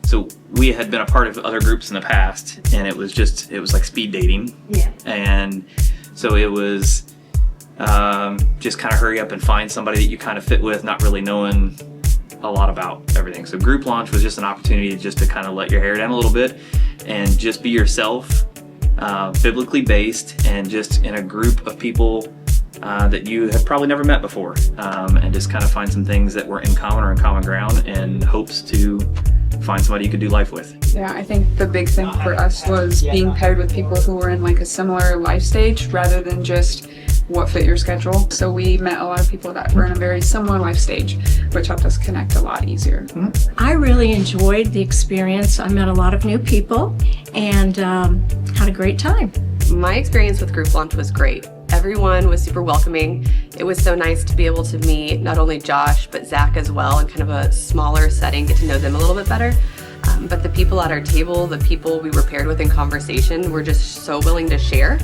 So we had been a part of other groups in the past, and it was like speed dating. Yeah. And so it was just kind of hurry up and find somebody that you kind of fit with, not really knowing a lot about everything. So group launch was just an opportunity just to kind of let your hair down a little bit and just be yourself, biblically based, and just in a group of people that you had probably never met before, and just kind of find some things that were in common or in common ground, in hopes to find somebody you could do life with. Yeah, I think the big thing for us was being paired with people who were in like a similar life stage rather than just what fit your schedule. So we met a lot of people that were in a very similar life stage, which helped us connect a lot easier. I really enjoyed the experience. I met a lot of new people and had a great time. My experience with group launch was great. Everyone was super welcoming. It was so nice to be able to meet not only Josh, but Zach as well in kind of a smaller setting, get to know them a little bit better. But the people at our table, the people we were paired with in conversation, were just so willing to share.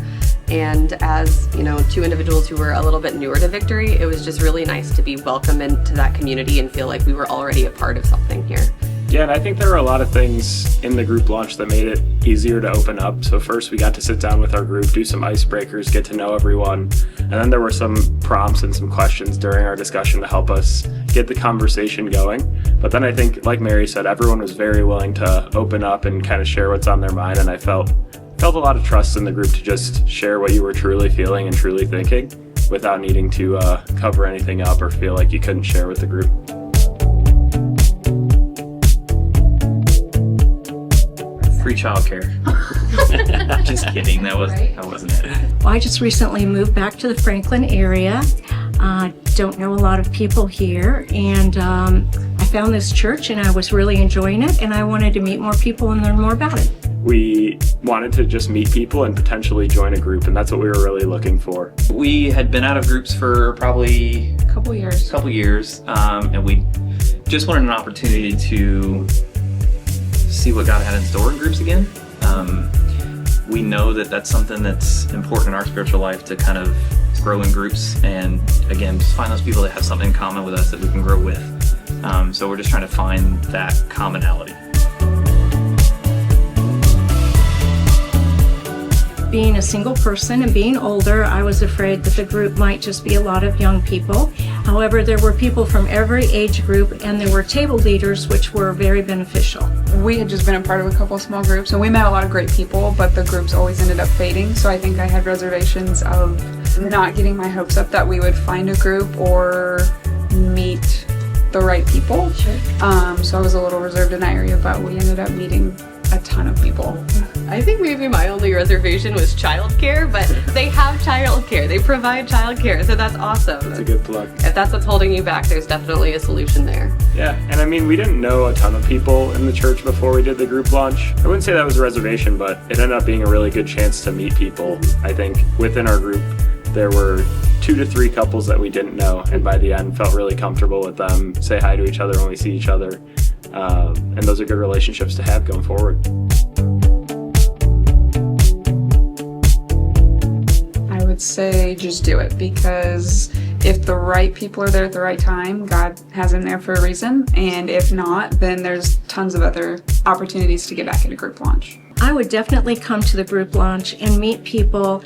And as, you know, two individuals who were a little bit newer to Victory, it was just really nice to be welcomed into that community and feel like we were already a part of something here. Yeah, and I think there were a lot of things in the group launch that made it easier to open up. So first we got to sit down with our group, do some icebreakers, get to know everyone. And then there were some prompts and some questions during our discussion to help us get the conversation going. But then I think, like Mary said, everyone was very willing to open up and kind of share what's on their mind. And I felt a lot of trust in the group to just share what you were truly feeling and truly thinking without needing to cover anything up or feel like you couldn't share with the group. Free childcare. Just kidding. That wasn't it. Well, I just recently moved back to the Franklin area. Don't know a lot of people here, and I found this church and I was really enjoying it, and I wanted to meet more people and learn more about it. We wanted to just meet people and potentially join a group, and that's what we were really looking for. We had been out of groups for probably A couple years. And we just wanted an opportunity to see what God had in store in groups again. We know that that's something that's important in our spiritual life, to kind of grow in groups and, again, just find those people that have something in common with us that we can grow with. So we're just trying to find that commonality. Being a single person and being older, I was afraid that the group might just be a lot of young people. However, there were people from every age group, and there were table leaders, which were very beneficial. We had just been a part of a couple small groups, and we met a lot of great people, but the groups always ended up fading. So I think I had reservations of not getting my hopes up that we would find a group or meet the right people. Sure. So I was a little reserved in that area, but we ended up meeting a ton of people. I think maybe my only reservation was childcare, but they have childcare. They provide childcare, so that's awesome. That's a good plug. If that's what's holding you back, there's definitely a solution there. Yeah, and I mean, we didn't know a ton of people in the church before we did the group launch. I wouldn't say that was a reservation, but it ended up being a really good chance to meet people. I think within our group, there were 2 to 3 couples that we didn't know, and by the end felt really comfortable with them, say hi to each other when we see each other. And those are good relationships to have going forward. I would say just do it, because if the right people are there at the right time, God has them there for a reason. And if not, then there's tons of other opportunities to get back into group launch. I would definitely come to the group launch and meet people.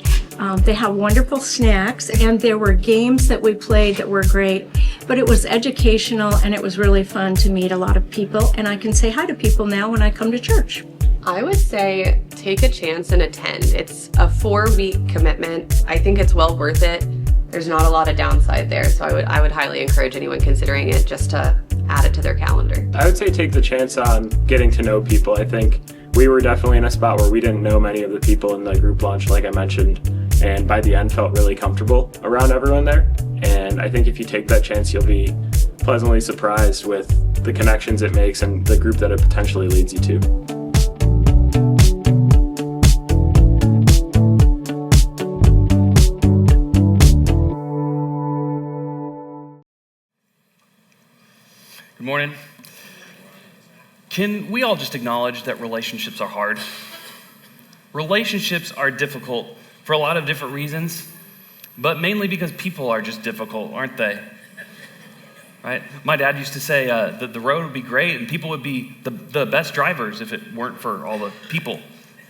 They have wonderful snacks, and there were games that we played that were great, but it was educational and it was really fun to meet a lot of people, and I can say hi to people now when I come to church. I would say take a chance and attend. It's a 4-week commitment. I think it's well worth it. There's not a lot of downside there, so I would highly encourage anyone considering it just to add it to their calendar. I would say take the chance on getting to know people. I think we were definitely in a spot where we didn't know many of the people in the group launch, like I mentioned, and by the end felt really comfortable around everyone there. And I think if you take that chance, you'll be pleasantly surprised with the connections it makes and the group that it potentially leads you to. Good morning. Can we all just acknowledge that relationships are hard? Relationships are difficult for a lot of different reasons, but mainly because people are just difficult, aren't they? right? My dad used to say that the road would be great and people would be the best drivers if it weren't for all the people,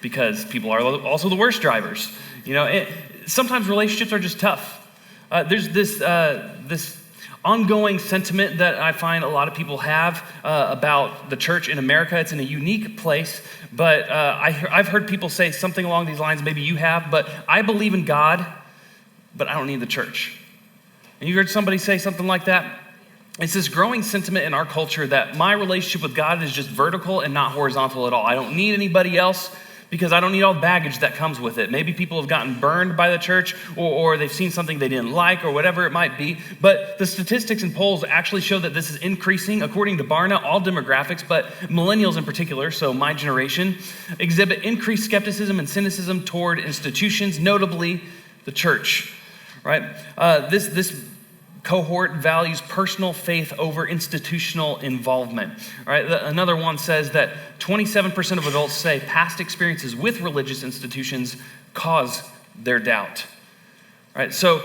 because people are also the worst drivers. Sometimes relationships are just tough. There's this ongoing sentiment that I find a lot of people have about the church in America. It's in a unique place, but I've heard people say something along these lines, maybe you have, but I believe in God, but I don't need the church. And you heard somebody say something like that? It's this growing sentiment in our culture that my relationship with God is just vertical and not horizontal at all. I don't need anybody else because I don't need all the baggage that comes with it. Maybe people have gotten burned by the church or they've seen something they didn't like or whatever it might be. But the statistics and polls actually show that this is increasing. According to Barna, all demographics, but millennials in particular, so my generation, exhibit increased skepticism and cynicism toward institutions, notably the church, right? This cohort values personal faith over institutional involvement. Right? Another one says that 27% of adults say past experiences with religious institutions cause their doubt. Right? So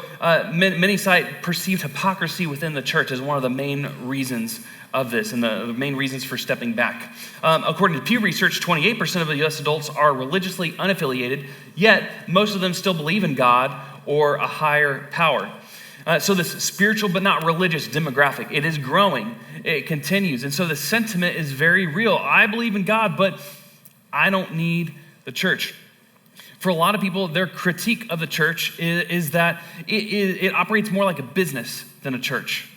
many cite perceived hypocrisy within the church as one of the main reasons of this and the main reasons for stepping back. According to Pew Research, 28% of the U.S. adults are religiously unaffiliated, yet most of them still believe in God or a higher power. So this spiritual but not religious demographic, it is growing, it continues. And so the sentiment is very real. I believe in God, but I don't need the church. For a lot of people, their critique of the church is that it operates more like a business than a church.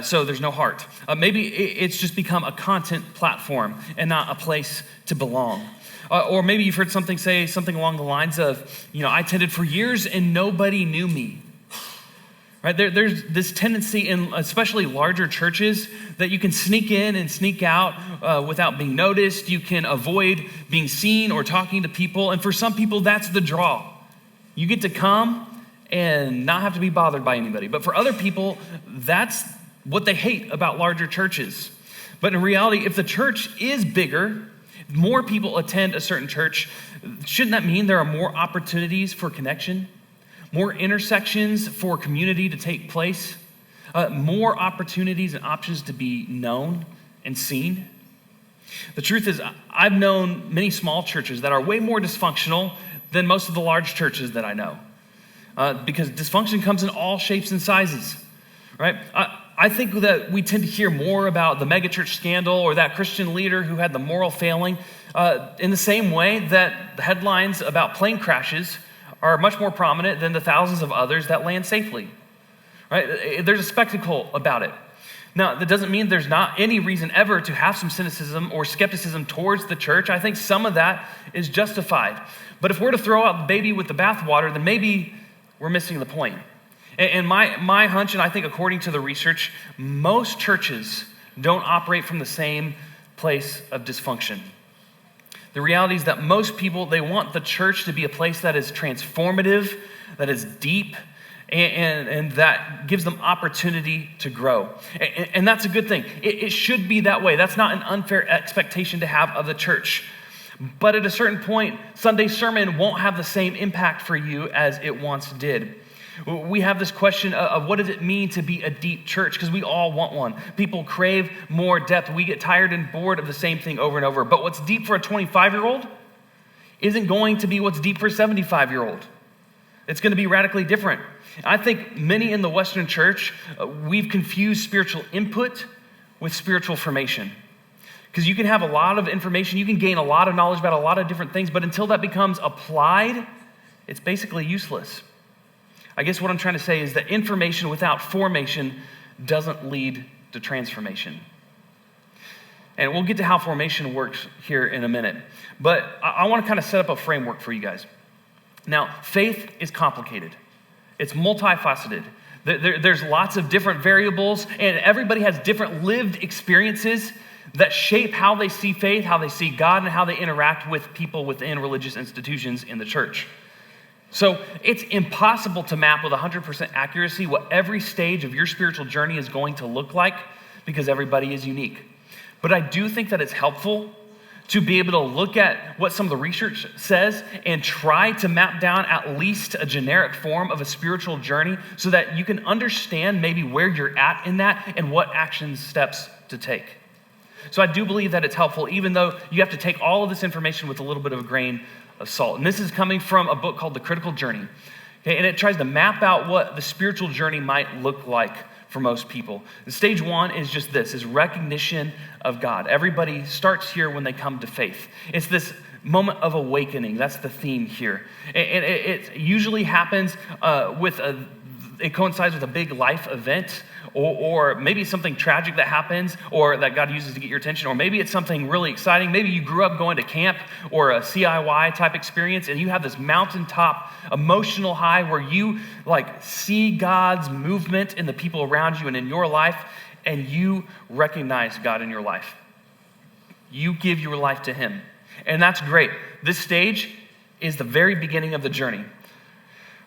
So there's no heart. Maybe it's just become a content platform and not a place to belong. Or maybe you've heard say something along the lines of, I attended for years and nobody knew me. Right? There's this tendency in especially larger churches that you can sneak in and sneak out without being noticed. You can avoid being seen or talking to people. And for some people, that's the draw. You get to come and not have to be bothered by anybody. But for other people, that's what they hate about larger churches. But in reality, if the church is bigger, more people attend a certain church, shouldn't that mean there are more opportunities for connection? More intersections for community to take place, more opportunities and options to be known and seen. The truth is, I've known many small churches that are way more dysfunctional than most of the large churches that I know, because dysfunction comes in all shapes and sizes, right? I think that we tend to hear more about the megachurch scandal or that Christian leader who had the moral failing in the same way that the headlines about plane crashes are much more prominent than the thousands of others that land safely, right? There's a spectacle about it. Now, that doesn't mean there's not any reason ever to have some cynicism or skepticism towards the church. I think some of that is justified. But if we're to throw out the baby with the bathwater, then maybe we're missing the point. And my hunch, and I think according to the research, most churches don't operate from the same place of dysfunction. The reality is that most people, they want the church to be a place that is transformative, that is deep, and that gives them opportunity to grow. And that's a good thing. It should be that way. That's not an unfair expectation to have of the church. But at a certain point, Sunday sermon won't have the same impact for you as it once did. We have this question of what does it mean to be a deep church? Because we all want one. People crave more depth. We get tired and bored of the same thing over and over. But what's deep for a 25-year-old isn't going to be what's deep for a 75-year-old. It's going to be radically different. I think many in the Western church, we've confused spiritual input with spiritual formation. Because you can have a lot of information, you can gain a lot of knowledge about a lot of different things, but until that becomes applied, it's basically useless. I guess what I'm trying to say is that information without formation doesn't lead to transformation. And we'll get to how formation works here in a minute. But I want to kind of set up a framework for you guys. Now, faith is complicated. It's multifaceted. There's lots of different variables, and everybody has different lived experiences that shape how they see faith, how they see God, and how they interact with people within religious institutions in the church. So it's impossible to map with 100% accuracy what every stage of your spiritual journey is going to look like because everybody is unique. But I do think that it's helpful to be able to look at what some of the research says and try to map down at least a generic form of a spiritual journey so that you can understand maybe where you're at in that and what action steps to take. So I do believe that it's helpful, even though you have to take all of this information with a little bit of a grain of salt. And this is coming from a book called The Critical Journey. Okay, and it tries to map out what the spiritual journey might look like for most people. And stage one is just this, is recognition of God. Everybody starts here when they come to faith. It's this moment of awakening. That's the theme here. And it usually happens it coincides with a big life event, or maybe something tragic that happens or that God uses to get your attention, or maybe it's something really exciting. Maybe you grew up going to camp or a CIY type experience and you have this mountaintop emotional high where you see God's movement in the people around you and in your life, and you recognize God in your life. You give your life to Him, and that's great. This stage is the very beginning of the journey.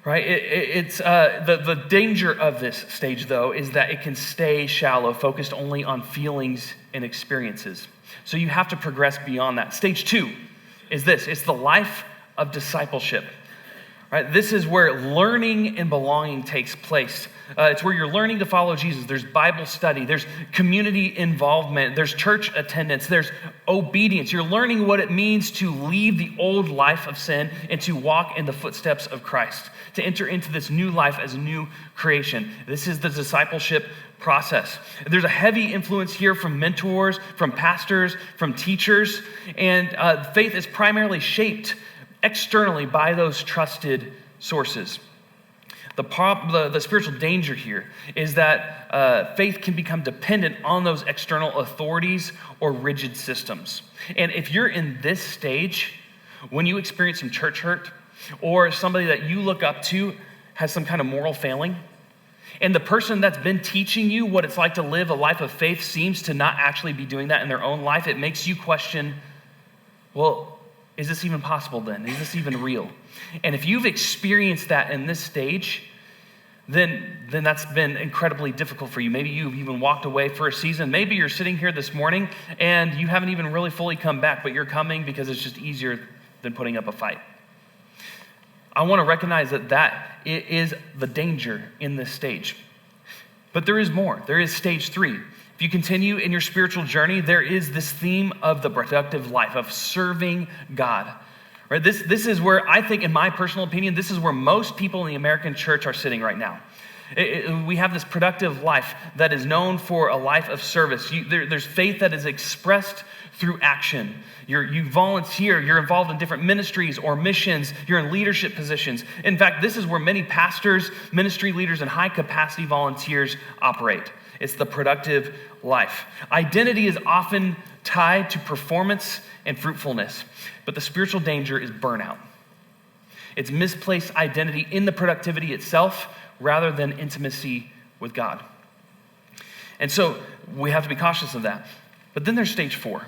Right? It's the danger of this stage, though, is that it can stay shallow, focused only on feelings and experiences. So you have to progress beyond that. Stage two is this. It's the life of discipleship. Right? This is where learning and belonging takes place. It's where you're learning to follow Jesus. There's Bible study. There's community involvement. There's church attendance. There's obedience. You're learning what it means to leave the old life of sin and to walk in the footsteps of Christ, to enter into this new life as a new creation. This is the discipleship process. There's a heavy influence here from mentors, from pastors, from teachers, and faith is primarily shaped externally by those trusted sources. The spiritual danger here is that faith can become dependent on those external authorities or rigid systems. And if you're in this stage, when you experience some church hurt, or somebody that you look up to has some kind of moral failing, and the person that's been teaching you what it's like to live a life of faith seems to not actually be doing that in their own life, it makes you question, well, is this even possible then? Is this even real? And if you've experienced that in this stage, then that's been incredibly difficult for you. Maybe you've even walked away for a season. Maybe you're sitting here this morning and you haven't even really fully come back, but you're coming because it's just easier than putting up a fight. I want to recognize that it is the danger in this stage. But there is more. There is stage 3. If you continue in your spiritual journey, there is this theme of the productive life, of serving God. Right? This is where I think, in my personal opinion, this is where most people in the American church are sitting right now. We have this productive life that is known for a life of service. There's faith that is expressed through action. You volunteer, you're involved in different ministries or missions, you're in leadership positions. In fact, this is where many pastors, ministry leaders, and high-capacity volunteers operate. It's the productive life. Identity is often tied to performance and fruitfulness, but the spiritual danger is burnout. It's misplaced identity in the productivity itself rather than intimacy with God. And so we have to be cautious of that. But then there's stage 4,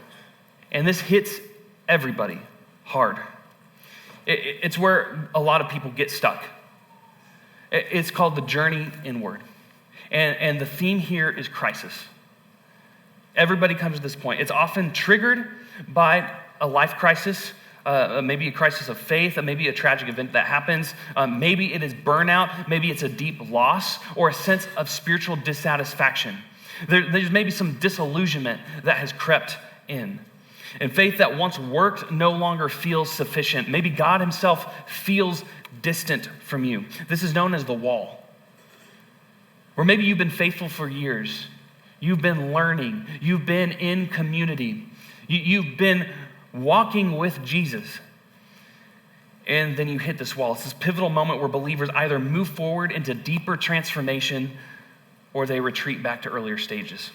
and this hits everybody hard. It's where a lot of people get stuck. It's called the journey inward. And the theme here is crisis. Everybody comes to this point. It's often triggered by a life crisis, maybe a crisis of faith, maybe a tragic event that happens. Maybe it is burnout. Maybe it's a deep loss or a sense of spiritual dissatisfaction. There's maybe some disillusionment that has crept in. And faith that once worked no longer feels sufficient. Maybe God Himself feels distant from you. This is known as the wall. Or maybe you've been faithful for years. You've been learning. You've been in community. You've been walking with Jesus. And then you hit this wall. It's this pivotal moment where believers either move forward into deeper transformation or they retreat back to earlier stages.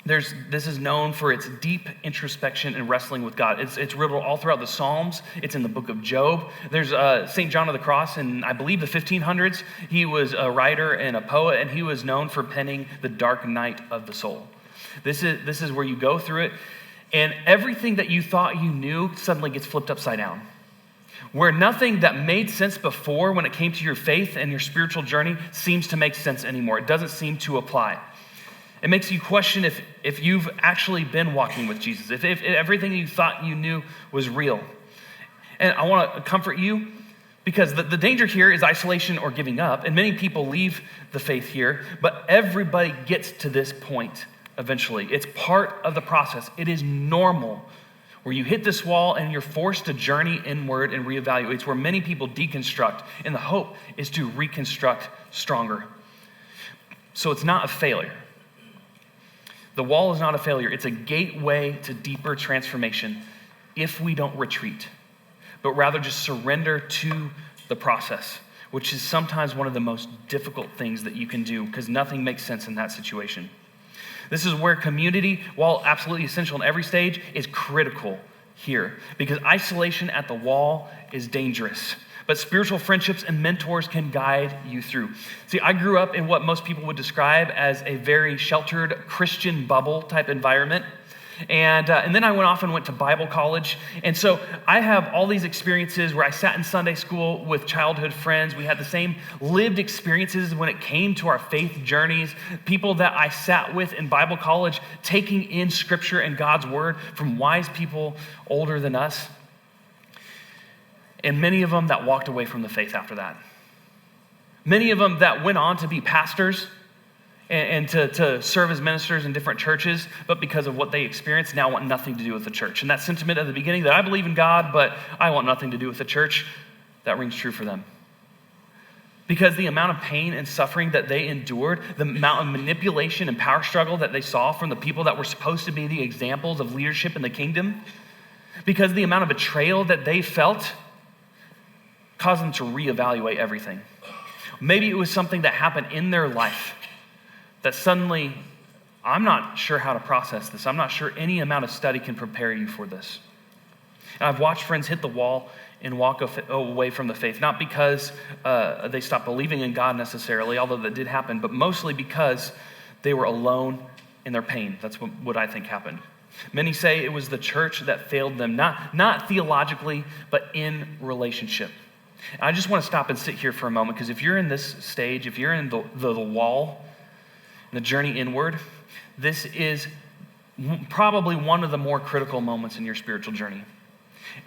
This is known for its deep introspection and wrestling with God. It's riddled all throughout the Psalms. It's in the book of Job. There's St. John of the Cross in, I believe, the 1500s. He was a writer and a poet, and he was known for penning the dark night of the soul. This is where you go through it, and everything that you thought you knew suddenly gets flipped upside down. Where nothing that made sense before when it came to your faith and your spiritual journey seems to make sense anymore. It doesn't seem to apply. It makes you question if you've actually been walking with Jesus, if everything you thought you knew was real. And I want to comfort you, because the danger here is isolation or giving up, and many people leave the faith here, but everybody gets to this point eventually. It's part of the process. It is normal where you hit this wall and you're forced to journey inward and reevaluate. It's where many people deconstruct, and the hope is to reconstruct stronger. So it's not a failure. The wall is not a failure. It's a gateway to deeper transformation if we don't retreat, but rather just surrender to the process, which is sometimes one of the most difficult things that you can do, because nothing makes sense in that situation. This is where community, while absolutely essential in every stage, is critical here, because isolation at the wall is dangerous. But spiritual friendships and mentors can guide you through. See, I grew up in what most people would describe as a very sheltered Christian bubble type environment. And then I went off and went to Bible college. And so I have all these experiences where I sat in Sunday school with childhood friends. We had the same lived experiences when it came to our faith journeys. People that I sat with in Bible college, taking in Scripture and God's Word from wise people older than us. And many of them that walked away from the faith after that. Many of them that went on to be pastors and to serve as ministers in different churches, but because of what they experienced, now want nothing to do with the church. And that sentiment at the beginning that I believe in God, but I want nothing to do with the church, that rings true for them. Because the amount of pain and suffering that they endured, the amount of manipulation and power struggle that they saw from the people that were supposed to be the examples of leadership in the kingdom, because the amount of betrayal that they felt caused them to reevaluate everything. Maybe it was something that happened in their life that suddenly, I'm not sure how to process this. I'm not sure any amount of study can prepare you for this. And I've watched friends hit the wall and walk away from the faith, not because they stopped believing in God necessarily, although that did happen, but mostly because they were alone in their pain. That's what I think happened. Many say it was the church that failed them, not theologically, but in relationship. And I just want to stop and sit here for a moment, because if you're in this stage, if you're in the wall, the journey inward, this is probably one of the more critical moments in your spiritual journey.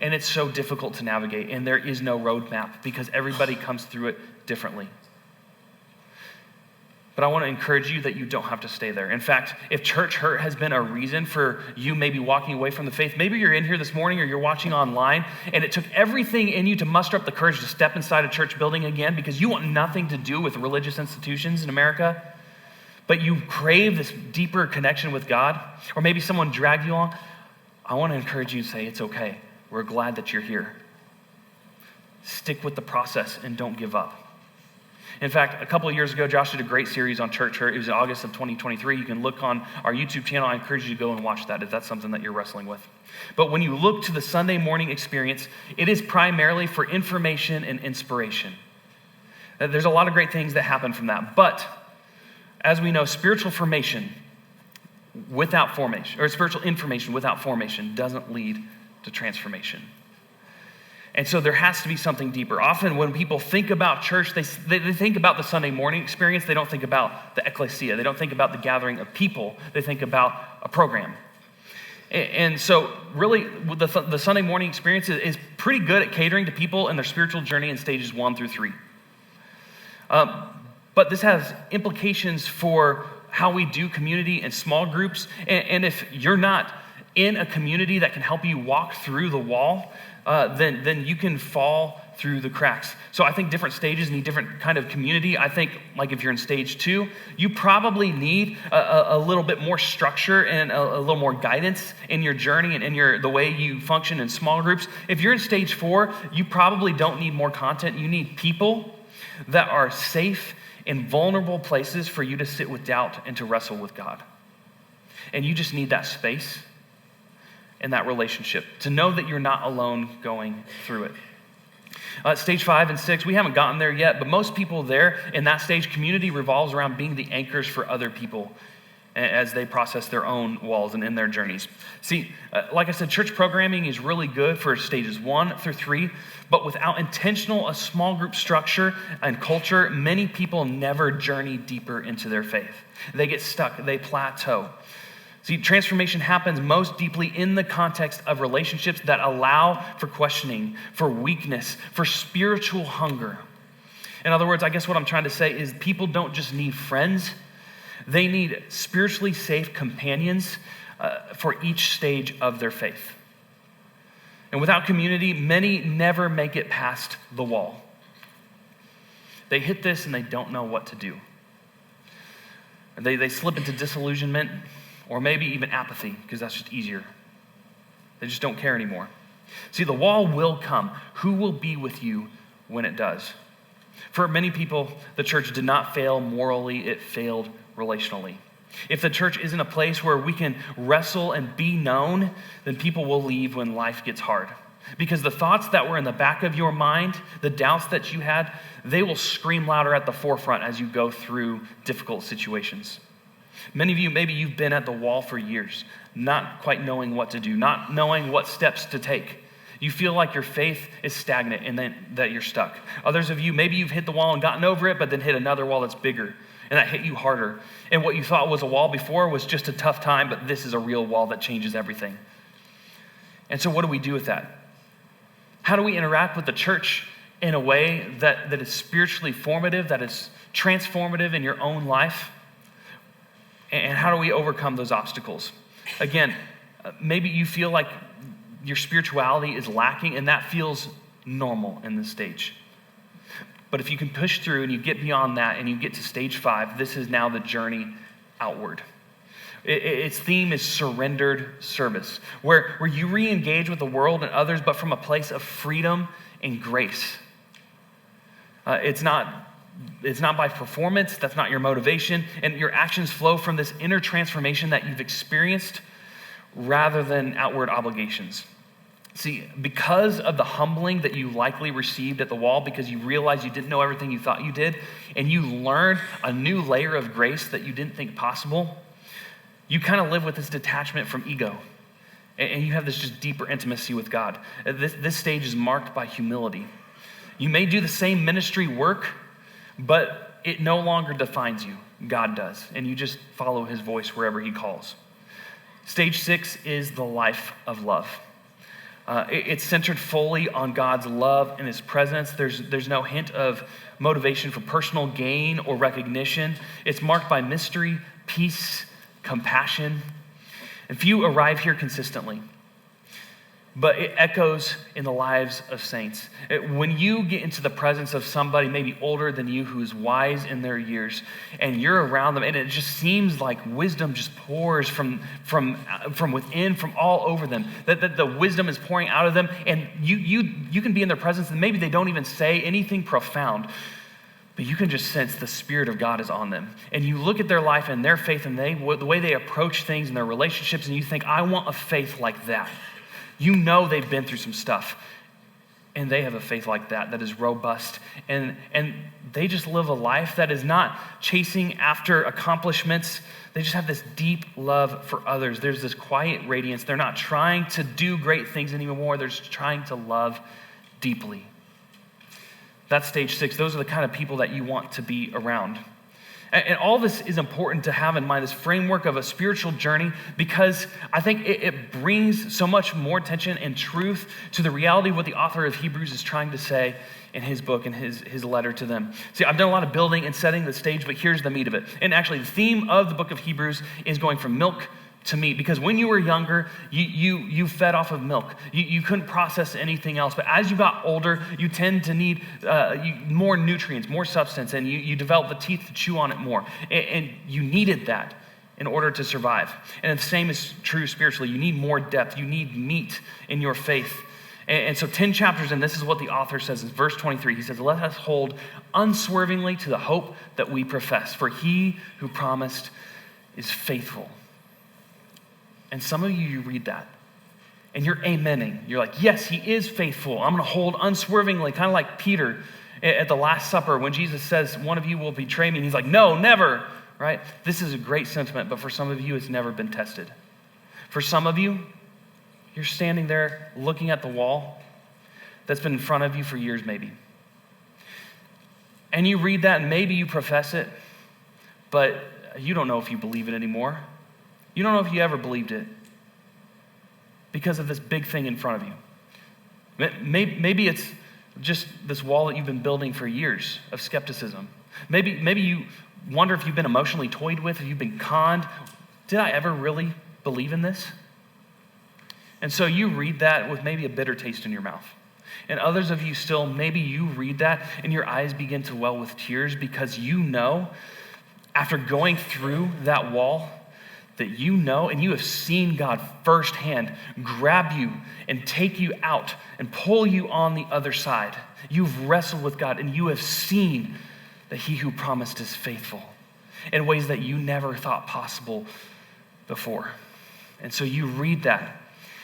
And it's so difficult to navigate, and there is no roadmap because everybody comes through it differently. But I want to encourage you that you don't have to stay there. In fact, if church hurt has been a reason for you maybe walking away from the faith, maybe you're in here this morning or you're watching online, and it took everything in you to muster up the courage to step inside a church building again because you want nothing to do with religious institutions in America, but you crave this deeper connection with God, or maybe someone dragged you along. I want to encourage you to say, it's okay. We're glad that you're here. Stick with the process and don't give up. In fact, a couple of years ago, Josh did a great series on church hurt. It was in August of 2023. You can look on our YouTube channel. I encourage you to go and watch that if that's something that you're wrestling with. But when you look to the Sunday morning experience, it is primarily for information and inspiration. There's a lot of great things that happen from that. But as we know, spiritual information without formation doesn't lead to transformation. And so there has to be something deeper. Often when people think about church, they think about the Sunday morning experience. They don't think about the ecclesia. They don't think about the gathering of people. They think about a program. And so really the Sunday morning experience is pretty good at catering to people in their spiritual journey in stages 1 through 3. But this has implications for how we do community and small groups. And if you're not in a community that can help you walk through the wall, then you can fall through the cracks. So I think different stages need different kind of community. I think like if you're in stage 2, you probably need a little bit more structure and a little more guidance in your journey and in the way you function in small groups. If you're in stage 4, you probably don't need more content. You need people that are safe in vulnerable places for you to sit with doubt and to wrestle with God. And you just need that space and that relationship to know that you're not alone going through it. Stage 5 and 6, we haven't gotten there yet, but most people there in that stage, community revolves around being the anchors for other people. as they process their own walls and in their journeys. See, like I said, church programming is really good for stages 1 through 3, but without a small group structure and culture, many people never journey deeper into their faith. They get stuck, they plateau. See, transformation happens most deeply in the context of relationships that allow for questioning, for weakness, for spiritual hunger. In other words, I guess what I'm trying to say is people don't just need friends, they need spiritually safe companions for each stage of their faith. And without community, many never make it past the wall. They hit this and they don't know what to do. They slip into disillusionment or maybe even apathy, because that's just easier. They just don't care anymore. See, the wall will come. Who will be with you when it does? For many people, the church did not fail morally, it failed relationally. If the church isn't a place where we can wrestle and be known, then people will leave when life gets hard. Because the thoughts that were in the back of your mind, the doubts that you had, they will scream louder at the forefront as you go through difficult situations. Many of you, maybe you've been at the wall for years, not quite knowing what to do, not knowing what steps to take. You feel like your faith is stagnant and then that you're stuck. Others of you, maybe you've hit the wall and gotten over it, but then hit another wall that's bigger, and that hit you harder. And what you thought was a wall before was just a tough time, but this is a real wall that changes everything. And so what do we do with that? How do we interact with the church in a way that is spiritually formative, that is transformative in your own life? And how do we overcome those obstacles? Again, maybe you feel like your spirituality is lacking, and that feels normal in this stage. But if you can push through and you get beyond that and you get to stage 5, this is now the journey outward. Its theme is surrendered service, where you re-engage with the world and others, but from a place of freedom and grace. It's not by performance, that's not your motivation, and your actions flow from this inner transformation that you've experienced rather than outward obligations. See, because of the humbling that you likely received at the wall, because you realized you didn't know everything you thought you did, and you learned a new layer of grace that you didn't think possible, you kind of live with this detachment from ego, and you have this just deeper intimacy with God. This stage is marked by humility. You may do the same ministry work, but it no longer defines you. God does, and you just follow his voice wherever he calls. Stage 6 is the life of love. It's centered fully on God's love and his presence. There's no hint of motivation for personal gain or recognition. It's marked by mystery, peace, compassion. And few arrive here consistently, but it echoes in the lives of saints. When you get into the presence of somebody maybe older than you who's wise in their years, and you're around them, and it just seems like wisdom just pours from within, from all over them, that the wisdom is pouring out of them, and you can be in their presence, and maybe they don't even say anything profound, but you can just sense the Spirit of God is on them. And you look at their life and their faith and the way they approach things in their relationships, and you think, I want a faith like that. You know they've been through some stuff, and they have a faith like that is robust, and they just live a life that is not chasing after accomplishments. They just have this deep love for others. There's this quiet radiance. They're not trying to do great things anymore. They're just trying to love deeply. That's stage 6. Those are the kind of people that you want to be around. And all this is important to have in mind, this framework of a spiritual journey, because I think it brings so much more attention and truth to the reality of what the author of Hebrews is trying to say in his book and his letter to them. See, I've done a lot of building and setting the stage, but here's the meat of it. And actually, the theme of the book of Hebrews is going from milk to meat, because when you were younger, you fed off of milk. You couldn't process anything else. But as you got older, you tend to need more nutrients, more substance, and you develop the teeth to chew on it more. And you needed that in order to survive. And the same is true spiritually. You need more depth. You need meat in your faith. And so 10 chapters in, this is what the author says in verse 23. He says, let us hold unswervingly to the hope that we profess, for he who promised is faithful. And some of you read that, and you're amening. You're like, yes, he is faithful. I'm going to hold unswervingly, kind of like Peter at the Last Supper when Jesus says, one of you will betray me. And he's like, no, never. right? This is a great sentiment, but for some of you, it's never been tested. For some of you, you're standing there looking at the wall that's been in front of you for years maybe. And you read that and maybe you profess it, but you don't know if you believe it anymore. You don't know if you ever believed it because of this big thing in front of you. Maybe it's just this wall that you've been building for years of skepticism. Maybe you wonder if you've been emotionally toyed with, if you've been conned. Did I ever really believe in this? And so you read that with maybe a bitter taste in your mouth. And others of you still, maybe you read that and your eyes begin to well with tears because you know, after going through that wall, that you know and you have seen God firsthand grab you and take you out and pull you on the other side. You've wrestled with God and you have seen that he who promised is faithful in ways that you never thought possible before. And so you read that.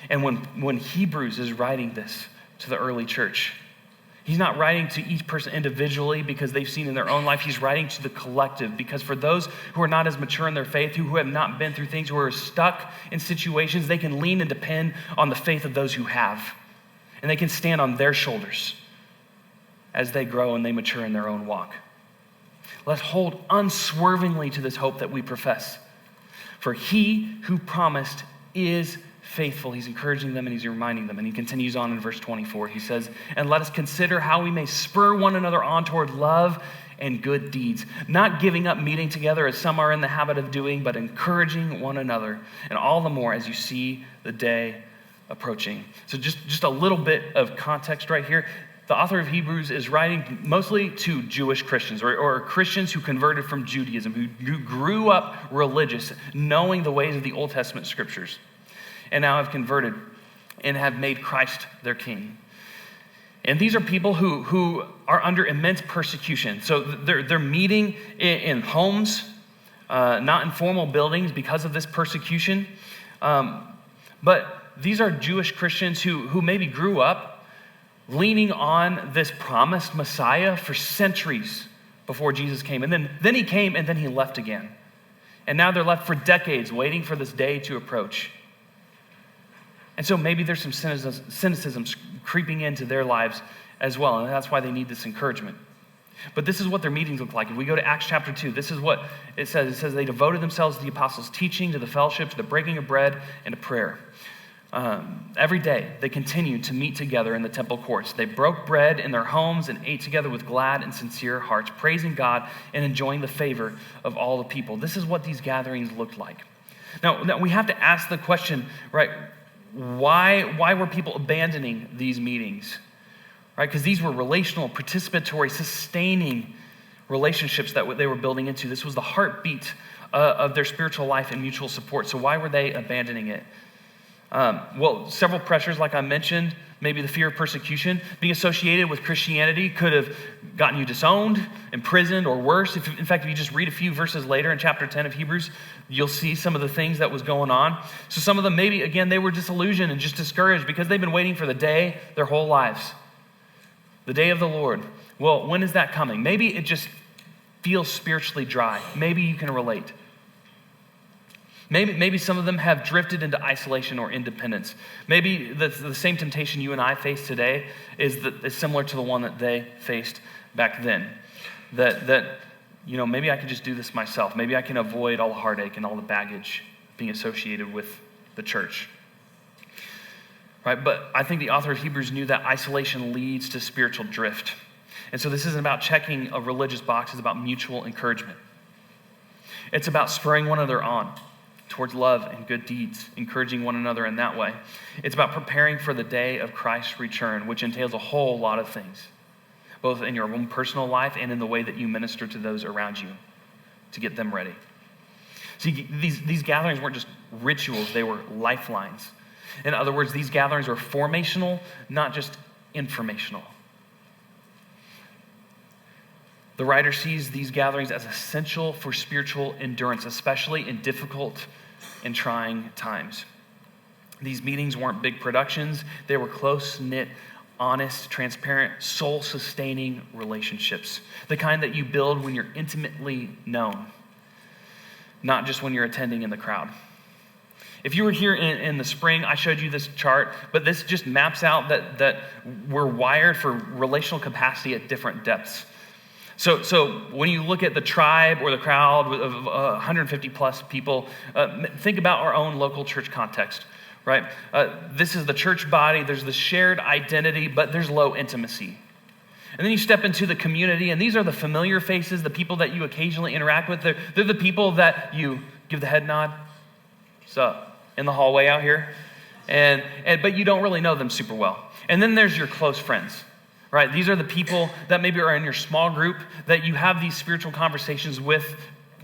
And when Hebrews is writing this to the early church, he's not writing to each person individually because they've seen in their own life. He's writing to the collective because for those who are not as mature in their faith, who have not been through things, who are stuck in situations, they can lean and depend on the faith of those who have. And they can stand on their shoulders as they grow and they mature in their own walk. Let's hold unswervingly to this hope that we profess. For he who promised is faithful. He's encouraging them and he's reminding them. And he continues on in verse 24. He says, and let us consider how we may spur one another on toward love and good deeds, not giving up meeting together as some are in the habit of doing, but encouraging one another, and all the more as you see the day approaching. So just a little bit of context right here. The author of Hebrews is writing mostly to Jewish Christians or Christians who converted from Judaism, who grew up religious, knowing the ways of the Old Testament scriptures, and now have converted and have made Christ their king. And these are people who are under immense persecution. So they're meeting in homes, not in formal buildings because of this persecution. But these are Jewish Christians who maybe grew up leaning on this promised Messiah for centuries before Jesus came. And then he came and then he left again. And now they're left for decades waiting for this day to approach. And so maybe there's some cynicism creeping into their lives as well. And that's why they need this encouragement. But this is what their meetings look like. If we go to Acts chapter 2, this is what it says. It says they devoted themselves to the apostles' teaching, to the fellowship, to the breaking of bread, and to prayer. Every day, they continued to meet together in the temple courts. They broke bread in their homes and ate together with glad and sincere hearts, praising God and enjoying the favor of all the people. This is what these gatherings looked like. Now we have to ask the question, right? Why were people abandoning these meetings? Right? Because these were relational, participatory, sustaining relationships that they were building into. This was the heartbeat of their spiritual life and mutual support. So why were they abandoning it? Well, several pressures, like I mentioned, maybe the fear of persecution. Being associated with Christianity could have gotten you disowned, imprisoned, or worse. In fact, if you just read a few verses later in chapter 10 of Hebrews, you'll see some of the things that was going on. So some of them, maybe, again, they were disillusioned and just discouraged because they've been waiting for the day their whole lives. The day of the Lord. Well, when is that coming? Maybe it just feels spiritually dry. Maybe you can relate. Maybe some of them have drifted into isolation or independence. Maybe the same temptation you and I face today is similar to the one that they faced back then. That maybe I can just do this myself. Maybe I can avoid all the heartache and all the baggage being associated with the church. Right? But I think the author of Hebrews knew that isolation leads to spiritual drift. And so this isn't about checking a religious box. It's about mutual encouragement. It's about spurring one another on towards love and good deeds, encouraging one another in that way. It's about preparing for the day of Christ's return, which entails a whole lot of things, both in your own personal life and in the way that you minister to those around you to get them ready. See, these gatherings weren't just rituals, they were lifelines. In other words, these gatherings were formational, not just informational. The writer sees these gatherings as essential for spiritual endurance, especially in difficult and trying times. These meetings weren't big productions. They were close-knit, honest, transparent, soul-sustaining relationships, the kind that you build when you're intimately known. not just when you're attending in the crowd. If you were here in the spring, I showed you this chart, but this just maps out that we're wired for relational capacity at different depths. So when you look at the tribe or the crowd of 150 plus people, think about our own local church context, right? This is the church body. There's the shared identity, but there's low intimacy. And then you step into the community, and these are the familiar faces, the people that you occasionally interact with. They're the people that you give the head nod. What's up? In the hallway out here. But you don't really know them super well. And then there's your close friends, right? These are the people that maybe are in your small group that you have these spiritual conversations with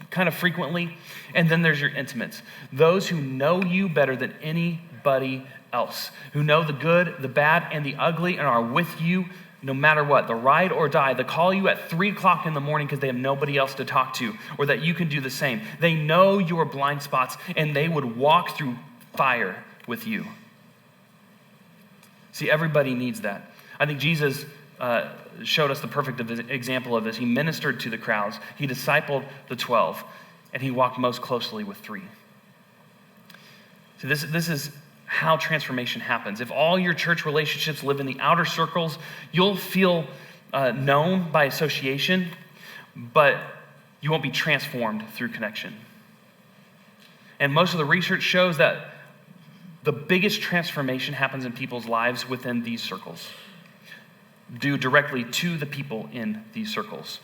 kind of frequently. And then there's your intimates, those who know you better than anybody else, who know the good, the bad, and the ugly, and are with you no matter what, the ride or die. They call you at 3 o'clock in the morning because they have nobody else to talk to, or that you can do the same. They know your blind spots, and they would walk through fire with you. See, everybody needs that. I think Jesus showed us the perfect example of this. He ministered to the crowds. He discipled the 12, and he walked most closely with 3. So this is how transformation happens. If all your church relationships live in the outer circles, you'll feel known by association, but you won't be transformed through connection. And most of the research shows that the biggest transformation happens in people's lives within these circles, due directly to the people in these circles.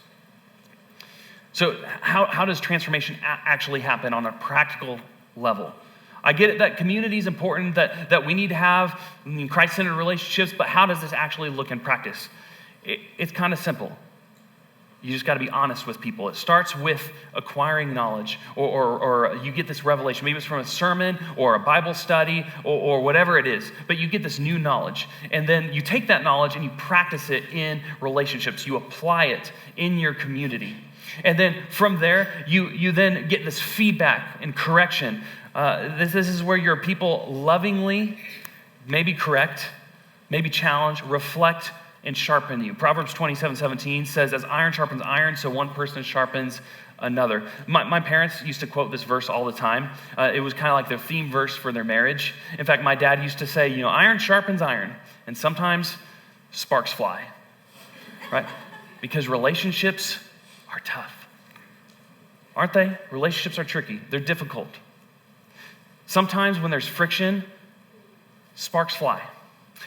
So how does transformation actually happen on a practical level? I get it that community is important, that we need to have Christ-centered relationships, but how does this actually look in practice? It's kind of simple. You just got to be honest with people. It starts with acquiring knowledge, or you get this revelation. Maybe it's from a sermon or a Bible study or whatever it is, but you get this new knowledge. And then you take that knowledge and you practice it in relationships. You apply it in your community. And then from there, you then get this feedback and correction. This is where your people lovingly, maybe correct, maybe challenge, reflect, and sharpen you. Proverbs 27:17 says, as iron sharpens iron, so one person sharpens another. My parents used to quote this verse all the time. It was kind of like their theme verse for their marriage. In fact, my dad used to say, iron sharpens iron, and sometimes sparks fly, right? Because relationships are tough, aren't they? Relationships are tricky. They're difficult. Sometimes when there's friction, sparks fly.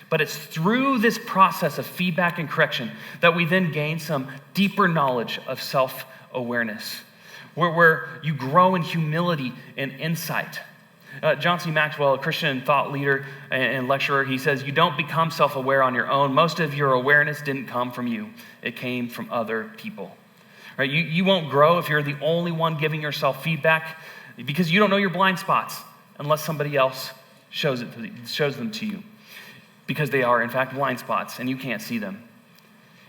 But it's through this process of feedback and correction that we then gain some deeper knowledge of self-awareness, where you grow in humility and insight. John C. Maxwell, a Christian thought leader and lecturer, he says, you don't become self-aware on your own. Most of your awareness didn't come from you. It came from other people. Right? You won't grow if you're the only one giving yourself feedback, because you don't know your blind spots unless somebody else shows them to you, because they are, in fact, blind spots, and you can't see them.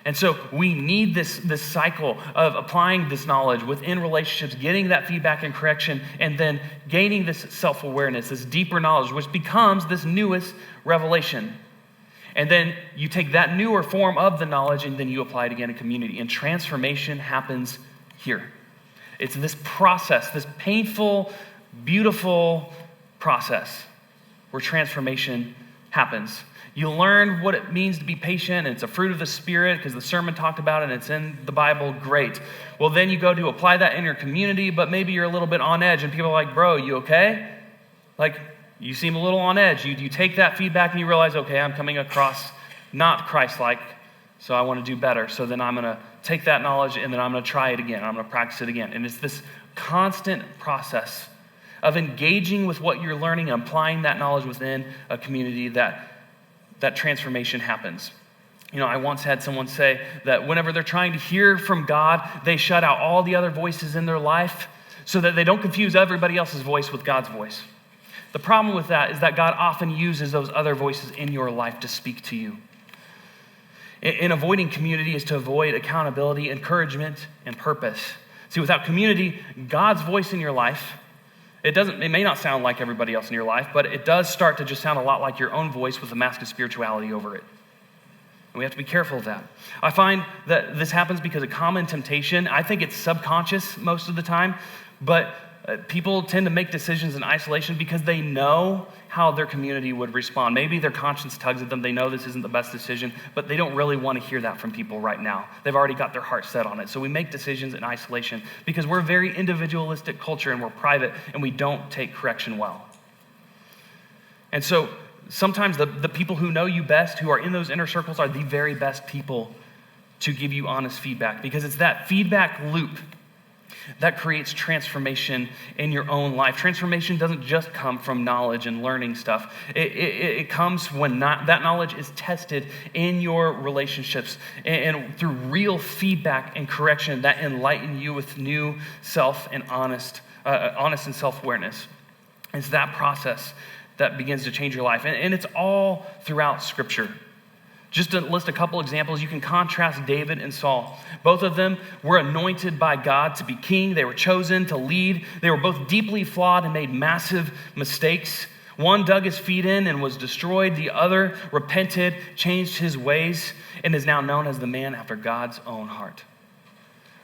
And so we need this cycle of applying this knowledge within relationships, getting that feedback and correction, and then gaining this self-awareness, this deeper knowledge, which becomes this newest revelation. And then you take that newer form of the knowledge, and then you apply it again in community. And transformation happens here. It's this process, this painful, beautiful process where transformation happens. You learn what it means to be patient, and it's a fruit of the Spirit because the sermon talked about it and it's in the Bible. Great. Well, then you go to apply that in your community, but maybe you're a little bit on edge and people are like, bro, you okay? Like, you seem a little on edge. You take that feedback and you realize, okay, I'm coming across not Christ-like, so I want to do better. So then I'm going to take that knowledge and then I'm going to try it again. I'm going to practice it again. And it's this constant process of engaging with what you're learning and applying that knowledge within a community that transformation happens. I once had someone say that whenever they're trying to hear from God, they shut out all the other voices in their life so that they don't confuse everybody else's voice with God's voice. The problem with that is that God often uses those other voices in your life to speak to you. In avoiding community is to avoid accountability, encouragement, and purpose. See, without community, God's voice in your life, it may not sound like everybody else in your life, but it does start to just sound a lot like your own voice with a mask of spirituality over it. And we have to be careful of that. I find that this happens because of common temptation. I think it's subconscious most of the time, but people tend to make decisions in isolation because they know how their community would respond. Maybe their conscience tugs at them. They know this isn't the best decision, but they don't really want to hear that from people right now. They've already got their heart set on it. So we make decisions in isolation because we're a very individualistic culture and we're private and we don't take correction well. And so sometimes the people who know you best, who are in those inner circles, are the very best people to give you honest feedback, because it's that feedback loop that creates transformation in your own life. Transformation doesn't just come from knowledge and learning stuff. It comes when that knowledge is tested in your relationships and through real feedback and correction that enlighten you with new self and honest and self-awareness. It's that process that begins to change your life. And it's all throughout Scripture. Just to list a couple examples, you can contrast David and Saul. Both of them were anointed by God to be king. They were chosen to lead. They were both deeply flawed and made massive mistakes. One dug his feet in and was destroyed. The other repented, changed his ways, and is now known as the man after God's own heart.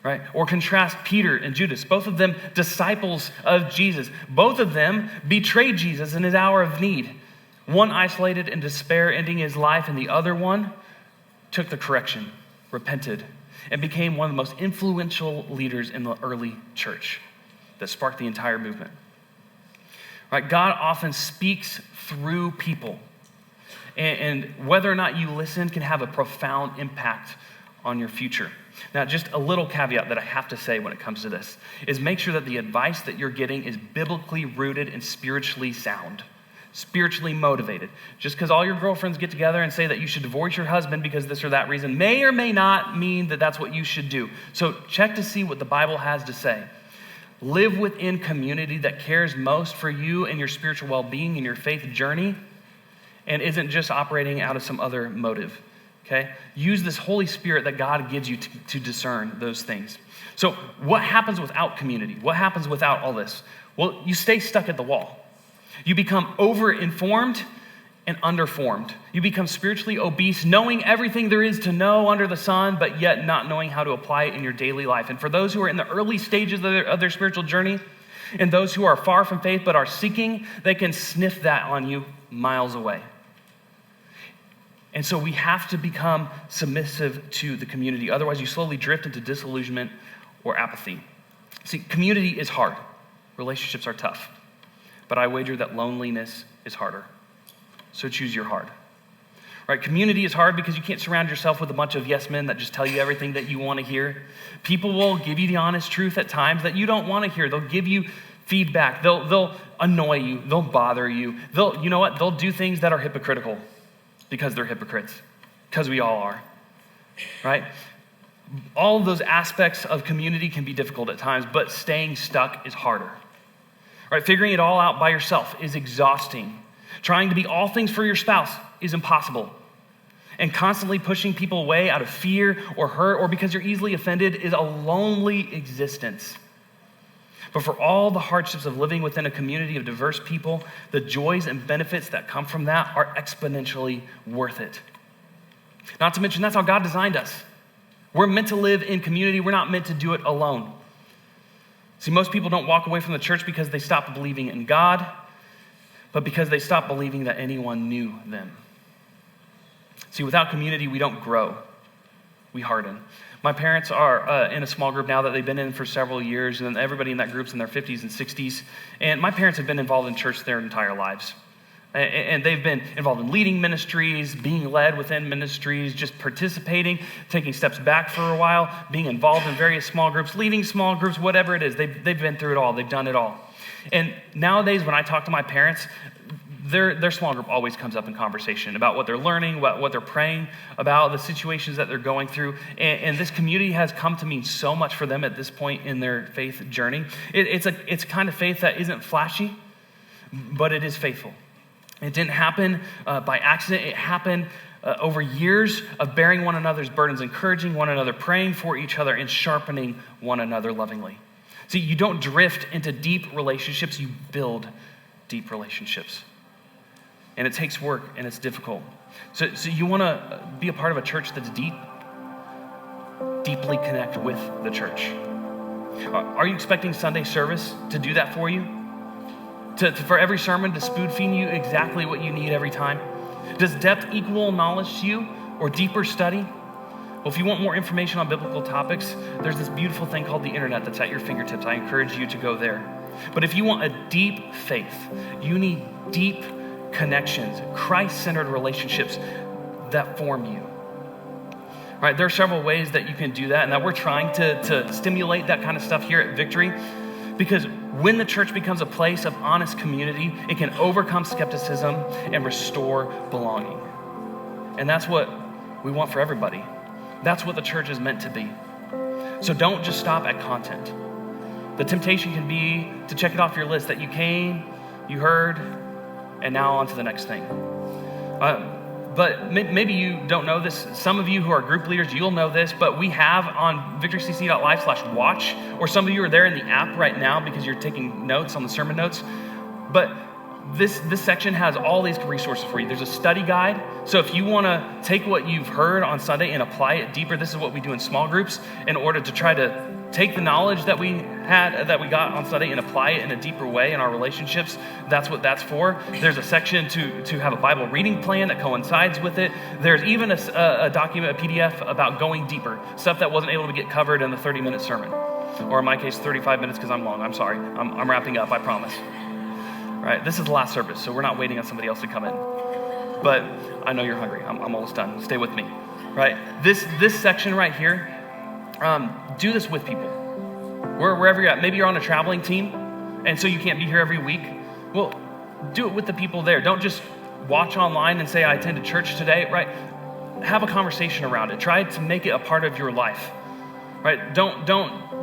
Right? Or contrast Peter and Judas, both of them disciples of Jesus. Both of them betrayed Jesus in his hour of need. One isolated in despair, ending his life, and the other one took the correction, repented, and became one of the most influential leaders in the early church that sparked the entire movement. Right? God often speaks through people, and whether or not you listen can have a profound impact on your future. Now, just a little caveat that I have to say when it comes to this is make sure that the advice that you're getting is biblically rooted and spiritually sound. Spiritually motivated. Just because all your girlfriends get together and say that you should divorce your husband because this or that reason may or may not mean that that's what you should do. So check to see what the Bible has to say. Live within community that cares most for you and your spiritual well-being and your faith journey and isn't just operating out of some other motive. Okay? Use this Holy Spirit that God gives you to discern those things. So what happens without community? What happens without all this? Well, you stay stuck at the wall. You become over-informed and underformed. You become spiritually obese, knowing everything there is to know under the sun, but yet not knowing how to apply it in your daily life. And for those who are in the early stages of their spiritual journey, and those who are far from faith but are seeking, they can sniff that on you miles away. And so we have to become submissive to the community. Otherwise, you slowly drift into disillusionment or apathy. See, community is hard. Relationships are tough. But I wager that loneliness is harder. So choose your hard. Right? Community is hard because you can't surround yourself with a bunch of yes men that just tell you everything that you want to hear. People will give you the honest truth at times that you don't want to hear. They'll give you feedback. They'll annoy you. They'll bother you. You know what? They'll do things that are hypocritical because they're hypocrites. Because we all are. Right? All of those aspects of community can be difficult at times, but staying stuck is harder. Right, figuring it all out by yourself is exhausting. Trying to be all things for your spouse is impossible. And constantly pushing people away out of fear or hurt or because you're easily offended is a lonely existence. But for all the hardships of living within a community of diverse people, the joys and benefits that come from that are exponentially worth it. Not to mention, that's how God designed us. We're meant to live in community. We're not meant to do it alone. See, most people don't walk away from the church because they stopped believing in God, but because they stopped believing that anyone knew them. See, without community, we don't grow. We harden. My parents are in a small group now that they've been in for several years, and everybody in that group's in their 50s and 60s. And my parents have been involved in church their entire lives. And they've been involved in leading ministries, being led within ministries, just participating, taking steps back for a while, being involved in various small groups, leading small groups, whatever it is. They've been through it all. They've done it all. And nowadays, when I talk to my parents, their small group always comes up in conversation about what they're learning, what they're praying about, the situations that they're going through. And this community has come to mean so much for them at this point in their faith journey. It's a kind of faith that isn't flashy, but it is faithful. It didn't happen by accident. It happened over years of bearing one another's burdens, encouraging one another, praying for each other, and sharpening one another lovingly. See, you don't drift into deep relationships. You build deep relationships. And it takes work, and it's difficult. So you want to be a part of a church that's deep? Deeply connect with the church. Are you expecting Sunday service to do that for you? For every sermon to spoon feed you exactly what you need every time? Does depth equal knowledge to you or deeper study? Well, if you want more information on biblical topics, there's this beautiful thing called the internet that's at your fingertips. I encourage you to go there. But if you want a deep faith, you need deep connections, Christ-centered relationships that form you. Right? There are several ways that you can do that, and that we're trying to stimulate that kind of stuff here at Victory, because when the church becomes a place of honest community, it can overcome skepticism and restore belonging. And that's what we want for everybody. That's what the church is meant to be. So don't just stop at content. The temptation can be to check it off your list that you came, you heard, and now on to the next thing. But maybe you don't know this. Some of you who are group leaders, you'll know this, but we have on victorycc.live/watch, or some of you are there in the app right now because you're taking notes on the sermon notes. But this section has all these resources for you. There's a study guide. So if you want to take what you've heard on Sunday and apply it deeper, this is what we do in small groups in order to try to take the knowledge that we got on Sunday and apply it in a deeper way in our relationships. That's what that's for. There's a section to have a Bible reading plan that coincides with it. There's even a document, a PDF about going deeper, stuff that wasn't able to get covered in the 30-minute sermon. Or in my case, 35 minutes because I'm long. I'm sorry. I'm wrapping up, I promise. Right, this is the last service, so we're not waiting on somebody else to come in. But I know you're hungry. I'm almost done. Stay with me. Right, this section right here, do this with people. Wherever you're at. Maybe you're on a traveling team, and so you can't be here every week. Well, do it with the people there. Don't just watch online and say, I attended church today. Right, have a conversation around it. Try to make it a part of your life. Right, don't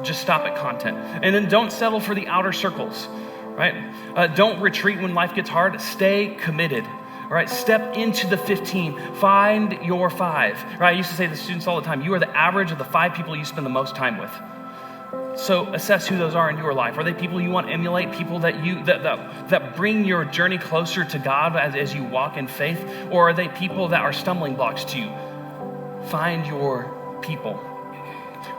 just stop at content. And then don't settle for the outer circles. Right? Don't retreat when life gets hard. Stay committed. All right? Step into the 15. Find your 5. Right? I used to say to the students all the time, you are the average of the 5 people you spend the most time with. So assess who those are in your life. Are they people you want to emulate? People that bring your journey closer to God as you walk in faith? Or are they people that are stumbling blocks to you? Find your people.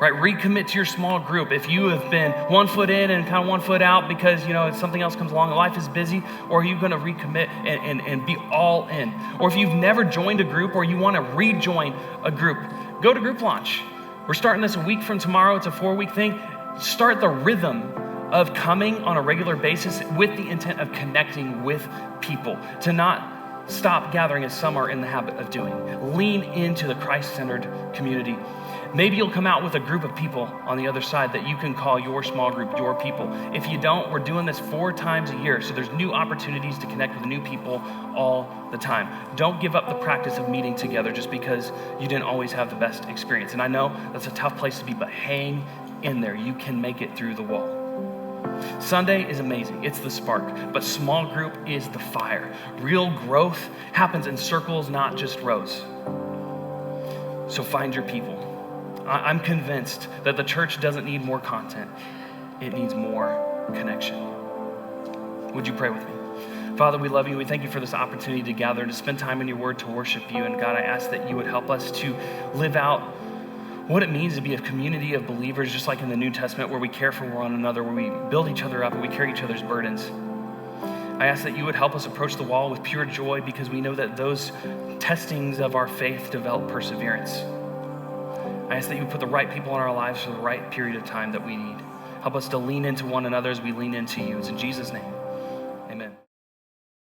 Right, recommit to your small group. If you have been 1 foot in and kind of 1 foot out because, something else comes along, life is busy, or are you going to recommit and be all in? Or if you've never joined a group or you want to rejoin a group, go to group launch. We're starting this a week from tomorrow. It's a 4-week thing. Start the rhythm of coming on a regular basis with the intent of connecting with people, to not stop gathering as some are in the habit of doing. Lean into the Christ-centered community. Maybe you'll come out with a group of people on the other side that you can call your small group, your people. If you don't, we're doing this 4 times a year, so there's new opportunities to connect with new people all the time. Don't give up the practice of meeting together just because you didn't always have the best experience. And I know that's a tough place to be, but hang in there. You can make it through the wall. Sunday is amazing. It's the spark, but small group is the fire. Real growth happens in circles, not just rows. So find your people. I'm convinced that the church doesn't need more content. It needs more connection. Would you pray with me? Father, we love you. We thank you for this opportunity to gather, to spend time in your word, to worship you. And God, I ask that you would help us to live out what it means to be a community of believers, just like in the New Testament, where we care for one another, where we build each other up, and we carry each other's burdens. I ask that you would help us approach the wall with pure joy, because we know that those testings of our faith develop perseverance. I ask that you put the right people in our lives for the right period of time that we need. Help us to lean into one another as we lean into you. It's in Jesus' name.